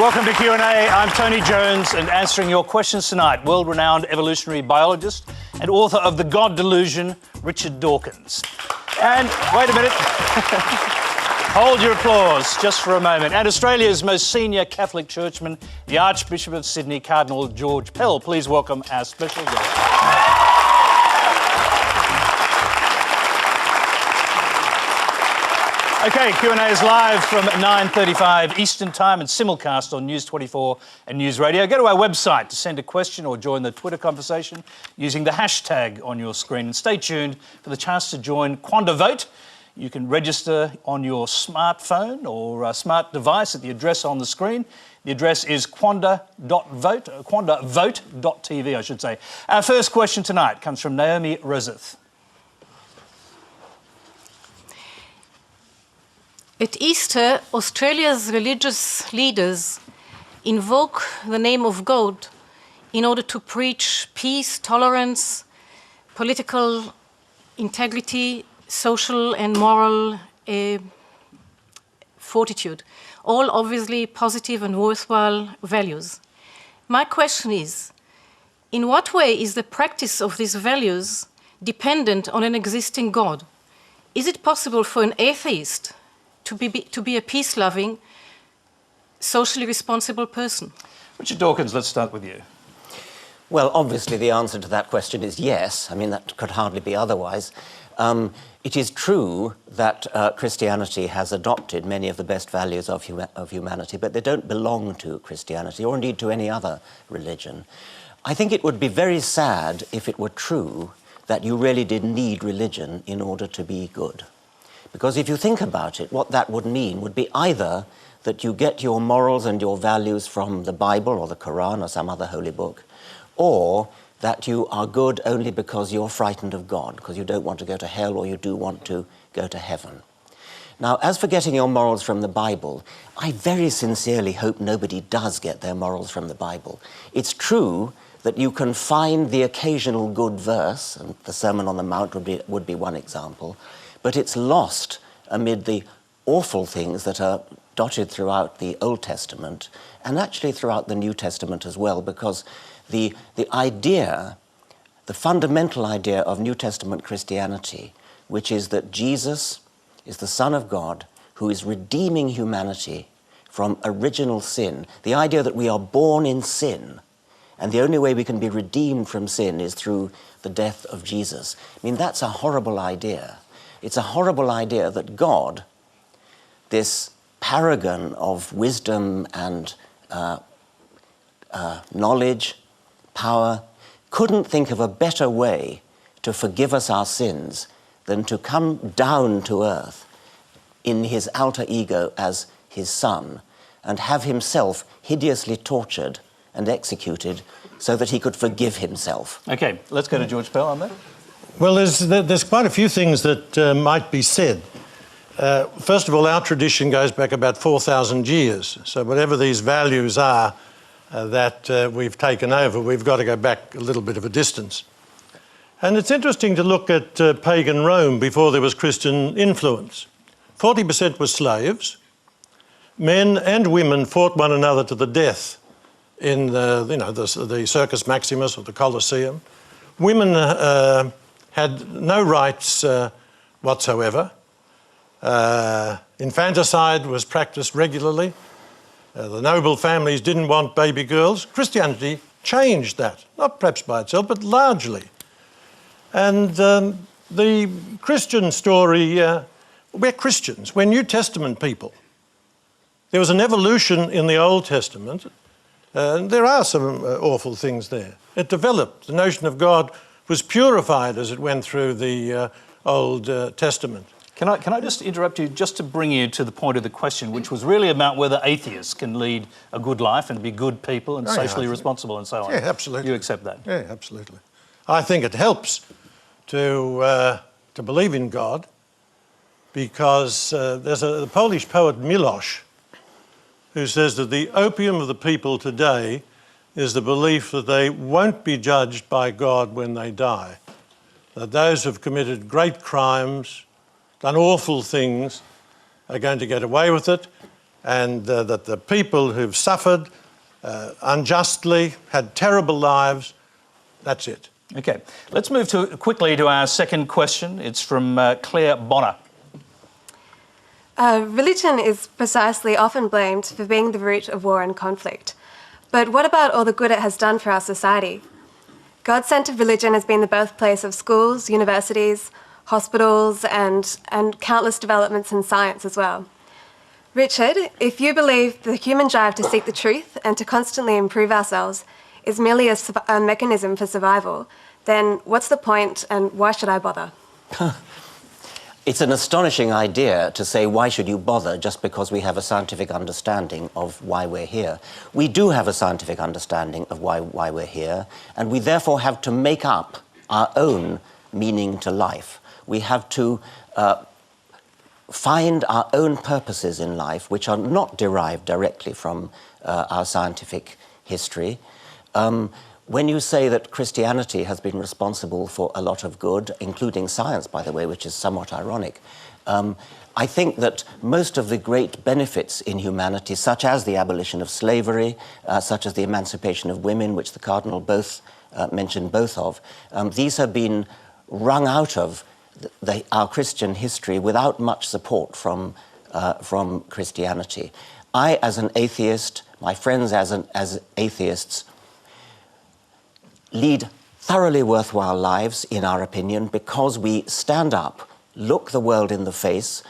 Welcome to Q&A. I'm Tony Jones, and answering your questions tonight, world-renowned evolutionary biologist and author of The God Delusion, Richard Dawkins. And wait a minute. Hold your applause just for a moment. And Australia's most senior Catholic churchman, the Archbishop of Sydney, Cardinal George Pell. Please welcome our special guest. OK, Q&A is live from 9:35 Eastern Time and simulcast on News 24 and News Radio. Go to our website to send a question or join the Twitter conversation using the hashtag on your screen. And stay tuned for the chance to join Quanda Vote. You can register on your smartphone or smart device at the address on the screen. The address is quandavote.tv, I should say. Our first question tonight comes from Naomi Roseth. At Easter, Australia's religious leaders invoke the name of God in order to preach peace, tolerance, political integrity, social and moral fortitude, all obviously positive and worthwhile values. My question is, in what way is the practice of these values dependent on an existing God? Is it possible for an atheist to be a peace-loving, socially responsible person? Richard Dawkins, let's start with you. Well, obviously the answer to that question is yes. I mean, that could hardly be otherwise. It is true that Christianity has adopted many of the best values of humanity, but they don't belong to Christianity or indeed to any other religion. I think it would be very sad if it were true that you really did need religion in order to be good. Because if you think about it, what that would mean would be either that you get your morals and your values from the Bible or the Quran or some other holy book, or that you are good only because you're frightened of God, because you don't want to go to hell or you do want to go to heaven. Now, as for getting your morals from the Bible, I very sincerely hope nobody does get their morals from the Bible. It's true that you can find the occasional good verse, and the Sermon on the Mount would be one example, but it's lost amid the awful things that are dotted throughout the Old Testament and actually throughout the New Testament as well, because the idea, the fundamental idea of New Testament Christianity, which is that Jesus is the Son of God who is redeeming humanity from original sin, the idea that we are born in sin and the only way we can be redeemed from sin is through the death of Jesus. I mean, that's a horrible idea. It's a horrible idea that God, this paragon of wisdom and knowledge, power, couldn't think of a better way to forgive us our sins than to come down to earth in his alter ego as his son and have himself hideously tortured and executed so that he could forgive himself. OK, let's go to George Pell on that. Well, there's quite a few things that might be said. First of all, our tradition goes back about 4,000 years. So whatever these values are that we've taken over, we've got to go back a little bit of a distance. And it's interesting to look at pagan Rome before there was Christian influence. 40% were slaves. Men and women fought one another to the death in the Circus Maximus or the Colosseum. Women had no rights whatsoever. Infanticide was practiced regularly. The noble families didn't want baby girls. Christianity changed that, not perhaps by itself, but largely. And the Christian story, we're Christians, we're New Testament people. There was an evolution in the Old Testament. There are some awful things there. It developed. The notion of God was purified as it went through the Old Testament. Can I just interrupt you just to bring you to the point of the question, which was really about whether atheists can lead a good life and be good people and socially responsible and so on? Yeah, absolutely. You accept that? Yeah, absolutely. I think it helps to believe in God because there's the Polish poet Milosz who says that the opium of the people today is the belief that they won't be judged by God when they die, that those who have committed great crimes, done awful things, are going to get away with it, and that the people who've suffered unjustly, had terrible lives, that's it. Okay, let's move quickly to our second question. It's from Claire Bonner. Religion is precisely often blamed for being the root of war and conflict. But what about all the good it has done for our society? God-centred religion has been the birthplace of schools, universities, hospitals, and countless developments in science as well. Richard, if you believe the human drive to seek the truth and to constantly improve ourselves is merely a mechanism for survival, then what's the point and why should I bother? It's an astonishing idea to say, why should you bother just because we have a scientific understanding of why we're here. We do have a scientific understanding of why we're here, and we therefore have to make up our own meaning to life. We have to find our own purposes in life, which are not derived directly from our scientific history. When you say that Christianity has been responsible for a lot of good, including science, by the way, which is somewhat ironic, I think that most of the great benefits in humanity, such as the abolition of slavery, such as the emancipation of women, which the Cardinal mentioned both of, these have been wrung out of our Christian history without much support from Christianity. I, as an atheist, my friends as atheists, lead thoroughly worthwhile lives, in our opinion, because we stand up, look the world in the face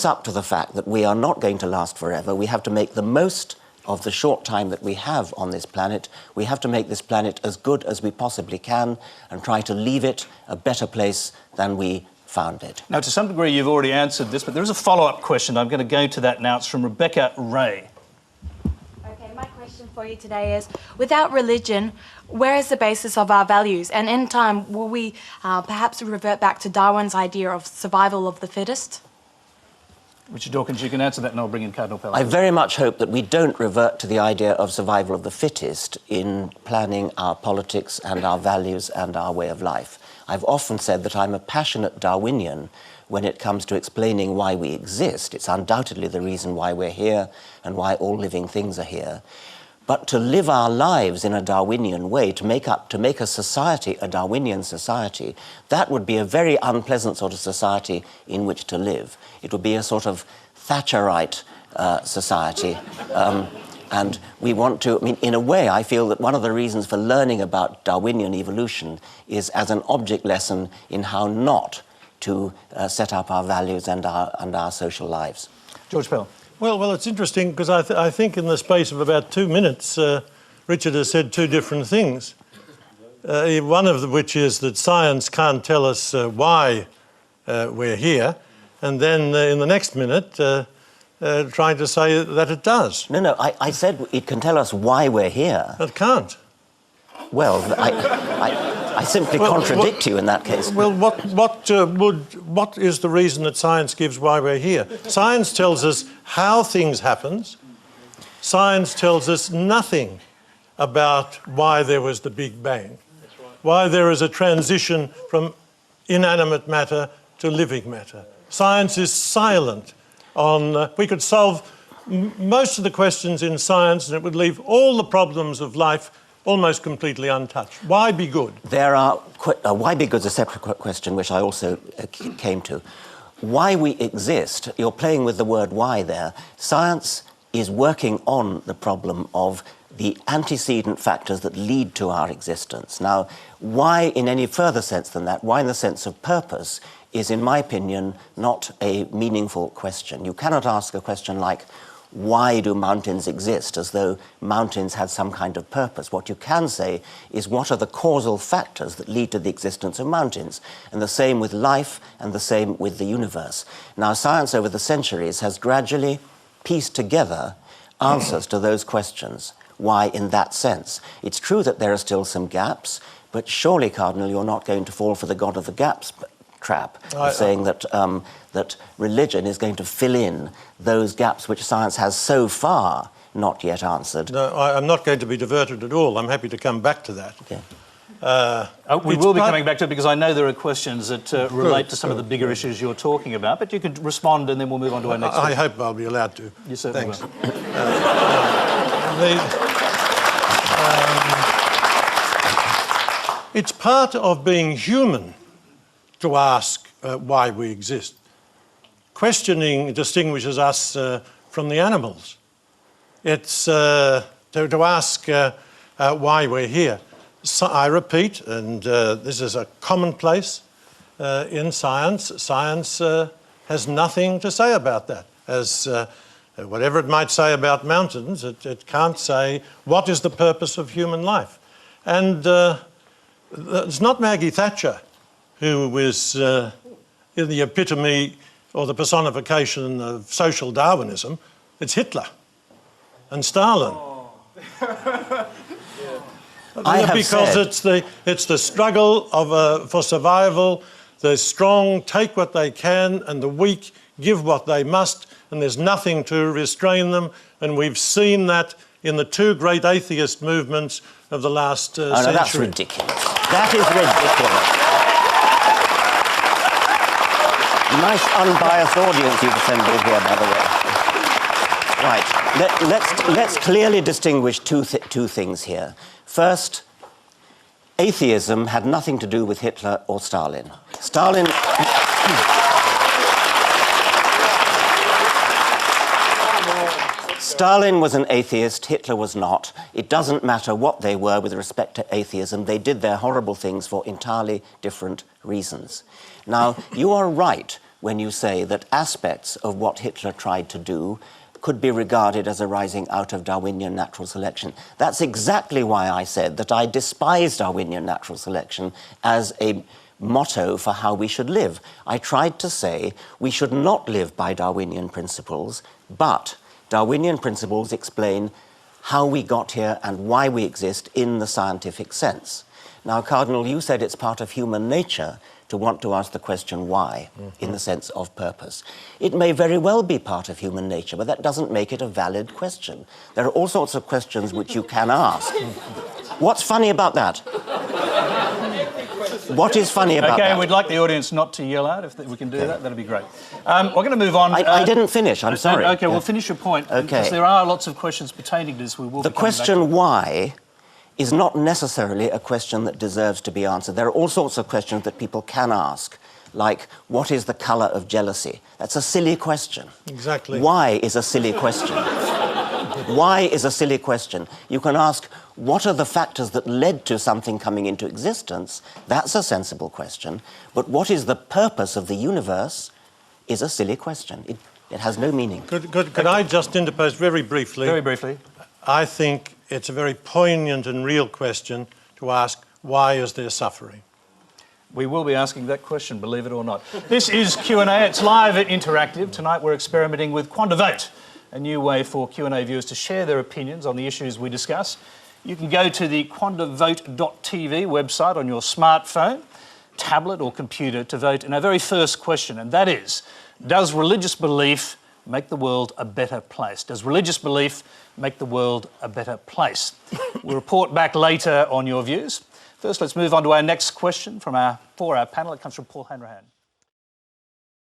up to the fact that we are not going to last forever. We have to make the most of the short time that we have on this planet. We have to make this planet as good as we possibly can and try to leave it a better place than we found it. Now, to some degree, you've already answered this, but there is a follow-up question. I'm going to go to that now. It's from Rebecca Ray. Okay, my question for you today is, without religion, where is the basis of our values? And in time, will we perhaps revert back to Darwin's idea of survival of the fittest? Richard Dawkins, you can answer that and I'll bring in Cardinal Pell. I very much hope that we don't revert to the idea of survival of the fittest in planning our politics and our values and our way of life. I've often said that I'm a passionate Darwinian when it comes to explaining why we exist. It's undoubtedly the reason why we're here and why all living things are here. But to live our lives in a Darwinian way, to make a society a Darwinian society, that would be a very unpleasant sort of society in which to live. It would be a sort of Thatcherite society. And we want to, I mean, in a way, I feel that one of the reasons for learning about Darwinian evolution is as an object lesson in how not to set up our values and our social lives. George Pell. Well, it's interesting because I think in the space of about 2 minutes, Richard has said two different things. One of which is that science can't tell us why we're here, and then in the next minute, trying to say that it does. No, I said it can tell us why we're here. It can't. Well, I simply contradict you in that case. Well, what is the reason that science gives why we're here? Science tells us how things happen. Science tells us nothing about why there was the Big Bang, why there is a transition from inanimate matter to living matter. Science is silent on... we could solve most of the questions in science and it would leave all the problems of life almost completely untouched. Why be good? Why be good is a separate question, which I also came to. Why we exist, you're playing with the word why there. Science is working on the problem of the antecedent factors that lead to our existence. Now, why in any further sense than that, why in the sense of purpose, is, in my opinion, not a meaningful question. You cannot ask a question like, why do mountains exist, as though mountains had some kind of purpose. What you can say is what are the causal factors that lead to the existence of mountains, and the same with life and the same with the universe. Now, science over the centuries has gradually pieced together answers to those questions. Why in that sense? It's true that there are still some gaps, but surely, Cardinal, you're not going to fall for the God of the gaps trap of saying that that religion is going to fill in those gaps which science has so far not yet answered. No, I'm not going to be diverted at all. I'm happy to come back to that. Okay. We will be coming back to it because I know there are questions that relate to some of the bigger issues you're talking about, but you could respond and then we'll move on to our next question. I hope I'll be allowed to. You certainly Thanks. will. It's part of being human to ask why we exist. Questioning distinguishes us from the animals. It's to ask why we're here. So I repeat, and this is a commonplace in science, science has nothing to say about that. As whatever it might say about mountains, it can't say what is the purpose of human life. And it's not Maggie Thatcher who is in the epitome or the personification of social Darwinism. It's Hitler and Stalin. Because it's the struggle for survival. The strong take what they can and the weak give what they must, and there's nothing to restrain them. And we've seen that in the two great atheist movements of the last century. No, that's ridiculous. That is ridiculous. Nice unbiased audience you've assembled here, by the way. Right, let's clearly distinguish two things here. First, atheism had nothing to do with Hitler or Stalin. Stalin was an atheist, Hitler was not. It doesn't matter what they were with respect to atheism. They did their horrible things for entirely different reasons. Now, you are right when you say that aspects of what Hitler tried to do could be regarded as arising out of Darwinian natural selection. That's exactly why I said that I despise Darwinian natural selection as a motto for how we should live. I tried to say we should not live by Darwinian principles, but Darwinian principles explain how we got here and why we exist in the scientific sense. Now, Cardinal, you said it's part of human nature to want to ask the question why, in the sense of purpose. It may very well be part of human nature, but that doesn't make it a valid question. There are all sorts of questions which you can ask. What's funny about that? What is funny about that? OK, we'd like the audience not to yell out. If we can do that, that'd be great. We're going to move on. I didn't finish, I'm sorry. OK, well, finish your point, because there are lots of questions pertaining to this. We will the question why is not necessarily a question that deserves to be answered. There are all sorts of questions that people can ask, like, what is the colour of jealousy? That's a silly question. Exactly. Why is a silly question? Why is a silly question? You can ask, what are the factors that led to something coming into existence? That's a sensible question. But what is the purpose of the universe is a silly question. It has no meaning. Could I just interpose very briefly? Very briefly. I think it's a very poignant and real question to ask, why is there suffering? We will be asking that question, believe it or not. This is Q&A. It's live and interactive. Tonight we're experimenting with QuandaVote, a new way for Q&A viewers to share their opinions on the issues we discuss. You can go to the quandavote.tv website on your smartphone, tablet or computer to vote in our very first question, and that is, does religious belief make the world a better place? Does religious belief make the world a better place? We'll report back later on your views. First, let's move on to our next question for our panel. It comes from Paul Hanrahan.